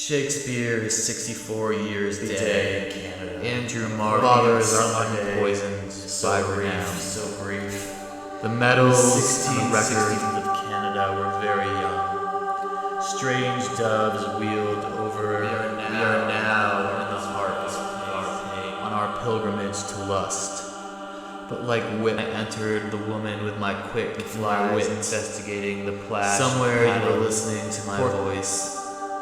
Shakespeare is 64 years dead in Canada. Andrew Marvin Fathers are unpoisoned, so brief, so brief. The medals The and records 1660s of Canada were very young. Strange doves wheeled over. We are now in the heart of pain, on our pilgrimage to lust. But like wit, I entered the woman with my quick fly wit, investigating the plaid. Somewhere you were listening to my voice.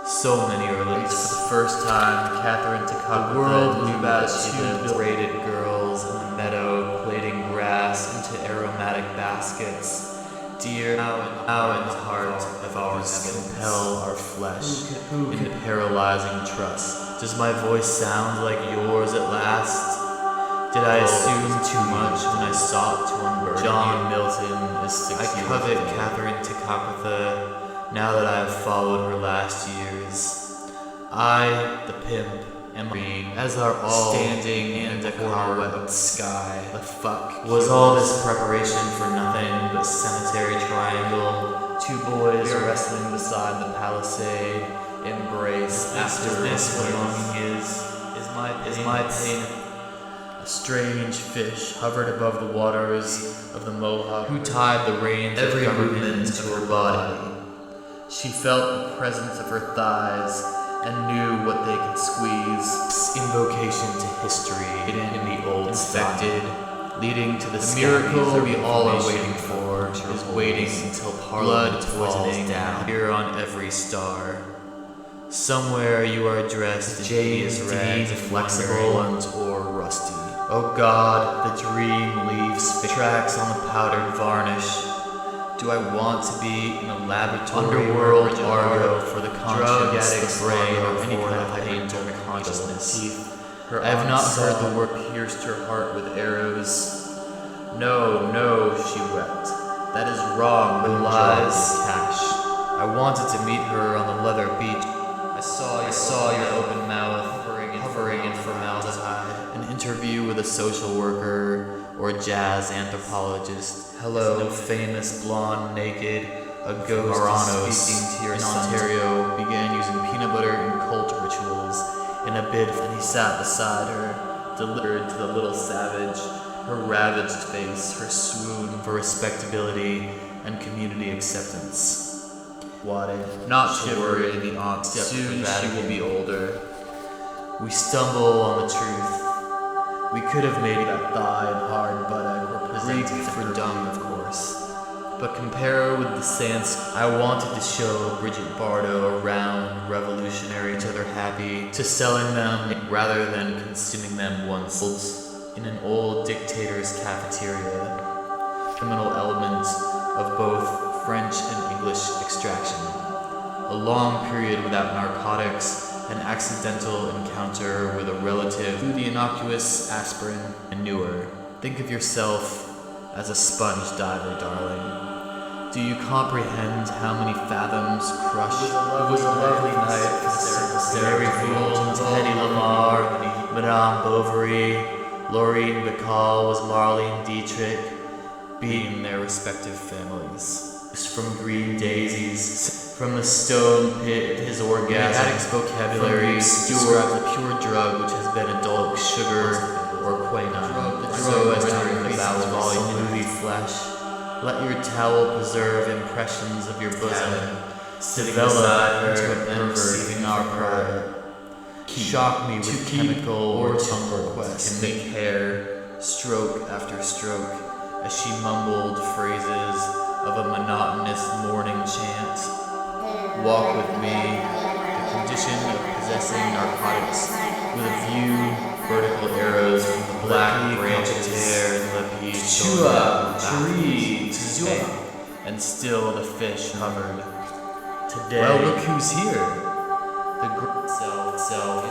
So many are listening. For the first time, Catherine Takakata, the world knew about two braided girls in the meadow, plaiting grass into aromatic baskets. Dear, how in the heart of our compel our flesh in paralyzing trust. Does my voice sound like yours at last? Did I assume too much when I sought to unburden John Milton is 6 years I covet old. Catherine Takakata now that I have followed her last years. I, the pimp, am green, as are all standing in the wet sky. The fuck was all this preparation for nothing but cemetery triangle? Two boys are wrestling beside the palisade, embrace after this what longing is my pain. A strange fish hovered above the waters of the Mohawk, who tied the reins of government to her body. She felt the presence of her thighs and knew what they could squeeze. Invocation to history in the old infected, leading to the miracle we all are waiting for is waiting until blood poisoning down here on every star. Somewhere you are dressed in hideous rags, flexible or rusty. Oh God, the dream leaves tracks on the powdered varnish. Do I want to be in a laboratory underworld Argo for the conscience, the brain, or any kind of painful consciousness? I have not heard the word pierced her heart with arrows. No, no, she wept. That is wrong, the lies. Cash. I wanted to meet her on the leather beach. I saw your open mouth, hovering in formaldehyde. An interview with a social worker or a jazz anthropologist. Hello, famous blonde, naked, a ghost speaking to your son. Ontario began using peanut butter in cult rituals in a bid, and he sat beside her, delivered to the little savage, her ravaged face, her swoon for respectability and community acceptance. Wade, not to worry, the aunt stepped soon she will be older. We stumble on the truth. We could have made that thigh and hard buttock represented for dumb, of course. But compare with the sans. I wanted to show Bridget Bardot around revolutionary to other happy, to selling them rather than consuming them once in an old dictator's cafeteria. Criminal element of both French and English extraction. A long period without narcotics, an accidental encounter with a relative through the innocuous aspirin and newer. Think of yourself as a sponge diver, darling. Do you comprehend how many fathoms crushed? It was a lovely night. Mary Fool, Teddy Lamar, Madame Bovary, Laureen Bacall was Marlene Dietrich, beating their respective families. From green daisies, from the stone pit, his orgasmic vocabulary describes the pure drug which has been adult sugar or quinine, so as to ring the bowels volume movie flesh. Let your towel preserve impressions of your bosom, develop into a pervert in our pride. Shock me with chemical or tongue requests, and make hair, stroke after stroke, as she mumbled phrases of a monotonous morning chant. Walk with me, the condition of possessing narcotics with a view, vertical arrows from the black branches and Chua, Churi, Tizua. And still the fish hovered. Today, well, look who's here. The self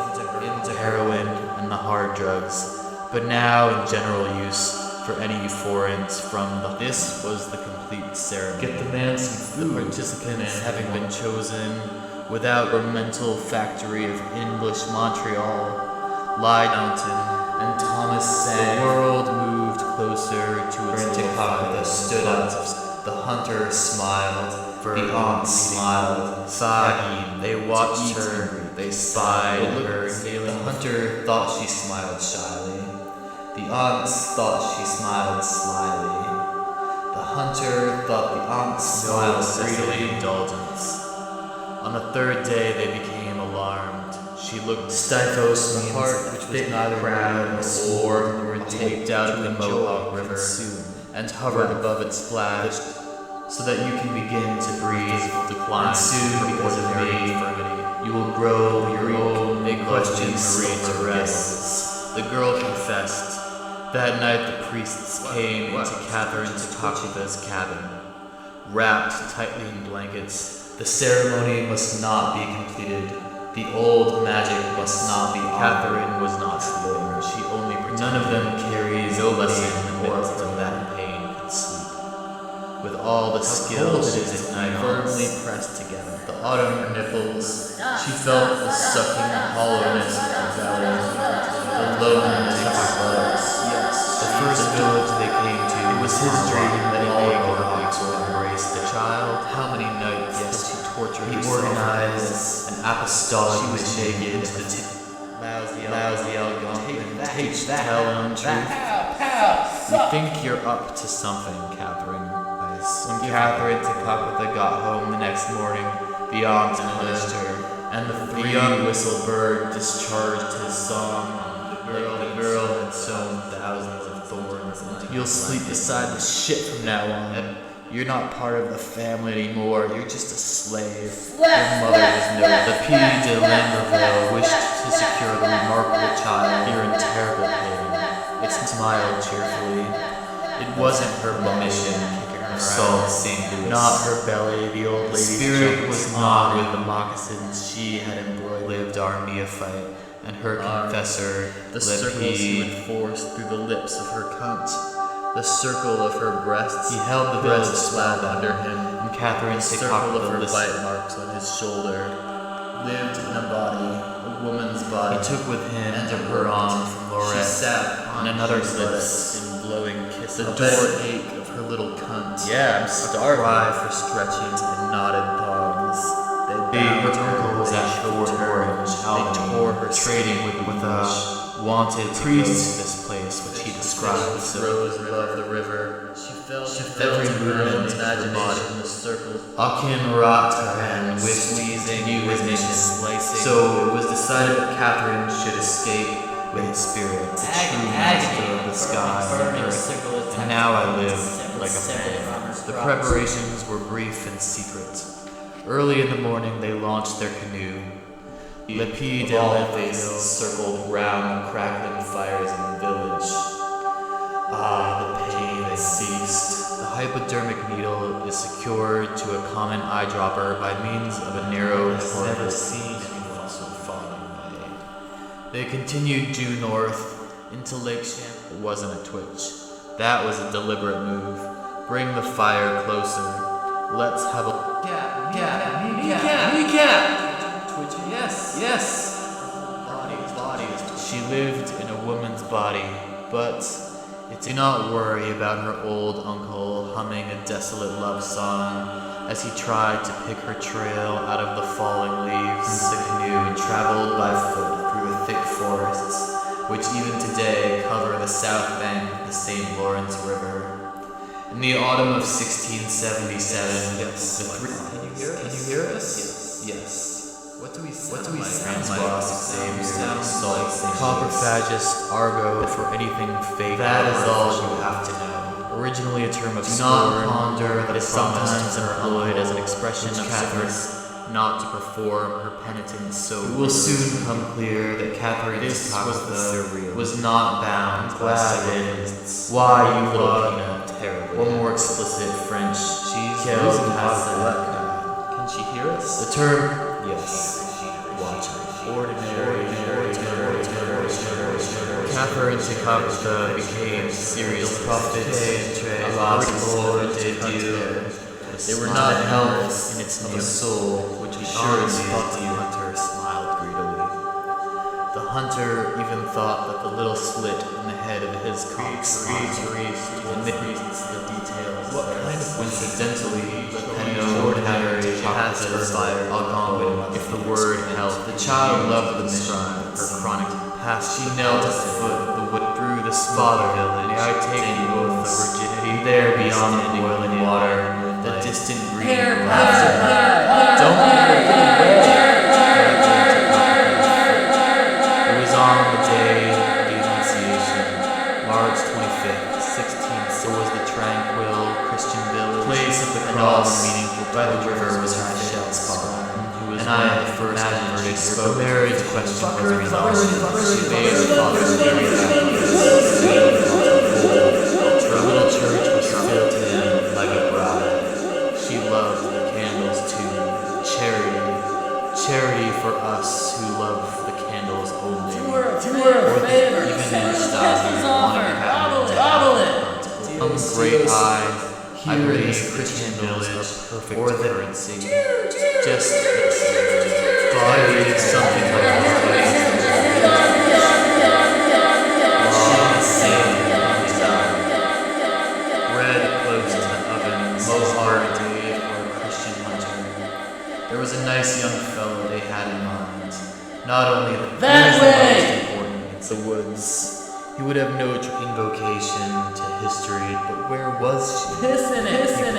into heroin and the hard drugs, but now in general use for any euphorians from the. This was the complete ceremony. Get the man some food. The participants having been chosen without a mental factory of English Montreal, Lie Mountain, and Thomas sang. The world moved closer to its Takakata stood up. The hunter smiled. The aunt smiled. Sighing, they watched her. They spied her. The hunter thought she smiled shyly. The aunts thought she smiled slyly. The hunter thought the aunt smiled greedily. Indulgence. On the third day, they became alarmed. She looked Stifos, the heart which was neither proud nor sore, were taped out of the Mohawk River and hovered above its splash, so that you can begin to breathe. decline. And soon, because of me, infirmity. you will grow your own They questioned Marie to silver rest. gills. The girl confessed. That night the priests came into Catherine Takakuta's cabin, wrapped tightly in blankets. The ceremony must not be completed. The old magic must not be Catherine was not sleeping. She only pretended. None of them carries No lesson or or from that that. pain could sleep. With all the skill cold she it is did tonight, firmly Hans. pressed together. The autumn her nipples. She felt the sucking hollowness of her belly. The loneliness of her legs. Yes. The first village they came to, It was his dream that he all made of her the weeks will would embrace the child. How many nights did she torture He herself? organized an apostolic She was mission naked. into the Lousy Algonquin. Take that. Tell untruth. truth. You think you're up to something, Catherine. When Catherine Takakata got home the next morning, the aunt punished her, And the The young three-whistle bird discharged his song. the girl had sown thousands of thorns into You'll sleep beside the shit from now on. You're not part of the family anymore. You're just a slave. Your mother was no. The P. de Lamberville wished to secure the remarkable child. You're in terrible pain. It smiled cheerfully. It wasn't her mission. her Salt out. St. Louis. Not her belly. The old The lady's spirit junk was on not with in the moccasins she had embroidered. lived our neophyte, and her Armed. confessor, The circles he would Lepi. force through the lips of her cunt. The circle of her breasts. He held the breast village flat spellbound, under him. and Catherine The circle of her Takakata bite marks on his shoulder. Lived in a body, a woman's body. He took with him And to a her worked. on from She Lorette sat on another's his lips. in blowing kisses. The A door bed- ache of her little cunt. Yeah, I'm A starving. cry for stretching and knotted thongs. They Her bound her, uncle was they at choked Fort her, Orange, they Albany, tore her trading with a wanted priest. priest to this place, which he described She so rose above the river. She felt every in her movement of her imagination the circle. Akin Ratahan wished to continue his mission, so it was decided that Catherine should escape with his spirit, the true master of the sky and earth. And now I live like a man. The preparations were brief and secret. Early in the morning, they launched their canoe. Lepi de all faces circled round the crackling fires in the village. Ah, the pain has ceased. The hypodermic needle is secured to a common eyedropper by means of a narrow I've never seen anyone so far away. They continued due north into Lake Champlain. It wasn't a twitch. That was a deliberate move. Bring the fire closer. Let's have a Twitching. Yes. Body is twitching. She lived in a woman's body, but do not worry about her old uncle humming a desolate love song as he tried to pick her trail out of the falling leaves. The canoe traveled by foot through the thick forests, which even today cover the south bank of the St. Lawrence River. In the autumn of 1677, Can you hear us? Yes. What do we What do we sound Francois like? Xavier, Salt, Copperfagus, argot for anything fake. That or is all artificial. you have to know. Originally a term of Do not scorn, ponder the it is sometimes promise to her employed as an uncle, expression which of Catherine- sorts, not to perform her penitence so It will soon come clear that Catherine This was the surreal. was not bound by Glad sacraments. it Why, you you little love, peanut, terribly. or more explicit French, She's Quel losing hasard. Can she hear us? The term, Yes. Watch her. Catherine Takakata became serious prophet, a Lord de Dieu. They were Not not the health health in its of new a soul, which He assuredly surely the hunter smiled greedily. The hunter even thought that the little slit in the head of his cock's indicates the details. What kind of coincidentally had no ordinary path of fire Algonquin, if the word held. The child loved the mission, her chronic past. She knelt at the foot of the wood through the father village. May I take the oath of virginity? There beyond the boiling water, the distant green laughter. Don't It was on the day of the Annunciation, March 25th, 16th. So was the tranquil Christian village, place of the cross, meaningful by the river was her shell spot. And I, the first converted, spoke. The marriage question was resolved. She bade her father's marriage. Her little church was filled to him like a bride. She loved the candles too. Charity for us who love the candles only. Or the even style one great eye. I believe Christian village are perfect or the currency. Just violated something like this. Bread close to the oven, Mohawk Dave or a Christian hunter. There was a nice young fellow they had in mind. Not only the most important, it's the woods. He would have no invocation to history, but where was she? Piss in it. I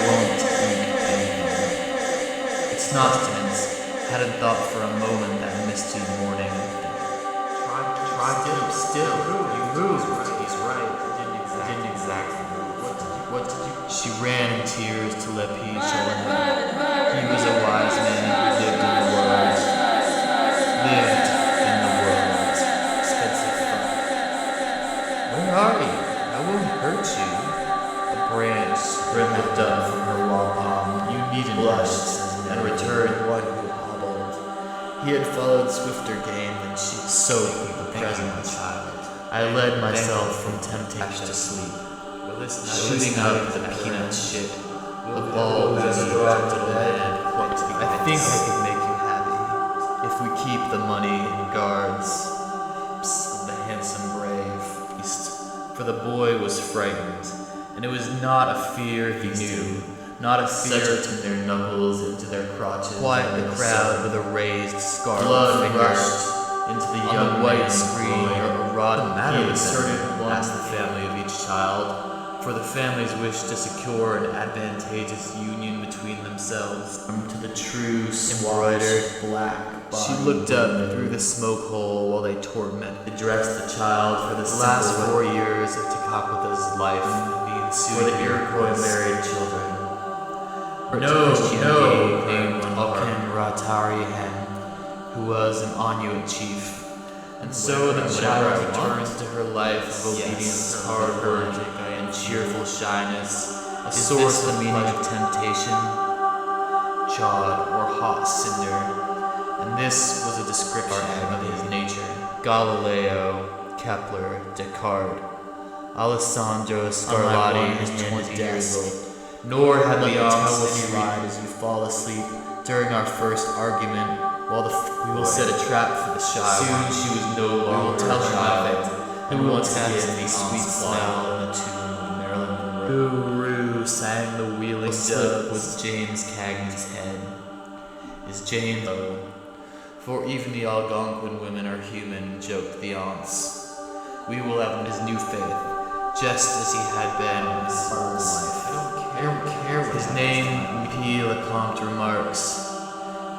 won't eat anything. It's not tense. Hadn't thought for a moment that misty morning. Try still. You moved. He's right. Didn't exactly. What did you? She ran in tears to let Pete show him. He was a wise man who lived in the world. Expensive thought. Where are you? I won't hurt you. A branch brimmed up from her long palm. You needn't blushed and returned one who hobbled. He had followed swifter game than she. So the present child. I led myself from temptation to sleep. Shooting up the peanut shit of all that is brought to the land. I think I can make you happy if we keep the money in guards of the handsome brave beast. For the boy was frightened, and it was not a fear he knew, not a fear to their knuckles into their crotches. Quiet the crowd with a raised scarlet blood rushed into the young white screen or a rod. He inserted asked the family of each child. For the families wished to secure an advantageous union between themselves. To the true embroidered black body. She looked up through the smoke hole while they tormented. Dressed the child for the last 4 years of Tekakwitha's life, the ensuing for the Iroquois married children. No, named Alkin Ratarihan, who was an Inuit chief. And so the child returns to her life of obedience, hard work, and cheerful shyness. A source the meaning of temptation, chod or hot cinder. And this was a description of his nature. Galileo, Kepler, Descartes, Alessandro Scarlatti is 20 years old. Nor had we almost lied as you fall asleep during our first argument. While we will set a trap for the child. Soon she was no longer a child, and we will test the sweet smell in the tomb of Marilyn Monroe. Guru sang the wheeling dove was James Cagney's head. Is James though? For even the Algonquin women are human, joked the aunts. We will have his new faith, just as he had been in his life. I don't care. His name, P. Lecomte remarks.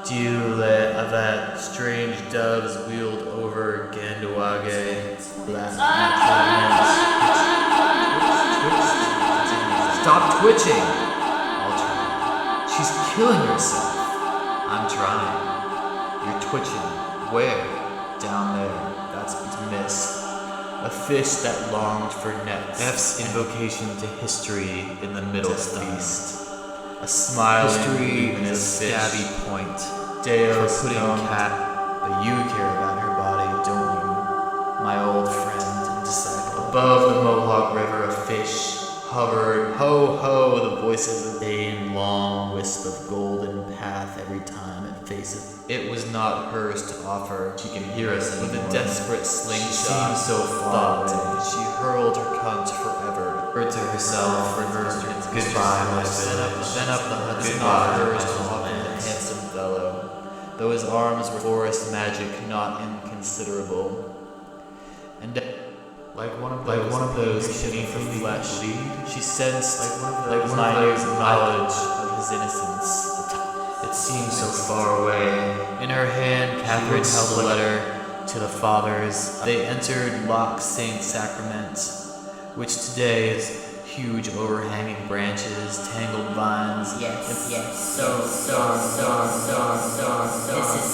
Dieu that strange doves wheeled over Ganduage. Stop twitching! I'll try. She's killing herself. I'm trying. You're twitching. Where? Down there. That's missed. A fish that longed for nets. F's invocation to history in the middle feast. A smiling in a stabby point. Deo's pudding cat, but you care about her body, don't you? My old friend and disciple. Above the Mohawk River, a fish hovered, ho ho, the voices of day in long wisp of golden path every time it faces. It was not hers to offer. She can hear us anymore. With a desperate slingshot, She seemed so far away. she hurled her cunt forever. Heard to herself, goodbye, my village. Then up the hunt, Goodbye, not hers my to offer the lands. handsome fellow, though his arms were forest magic not inconsiderable. And like one of those shifting for flesh, bleed. she sensed like one of those knowledge of his innocence. It seemed so far away. In her hand, Catherine held a letter to the fathers. They entered Loch Saint Sacrament, which today is huge overhanging branches, tangled vines. Yes. This is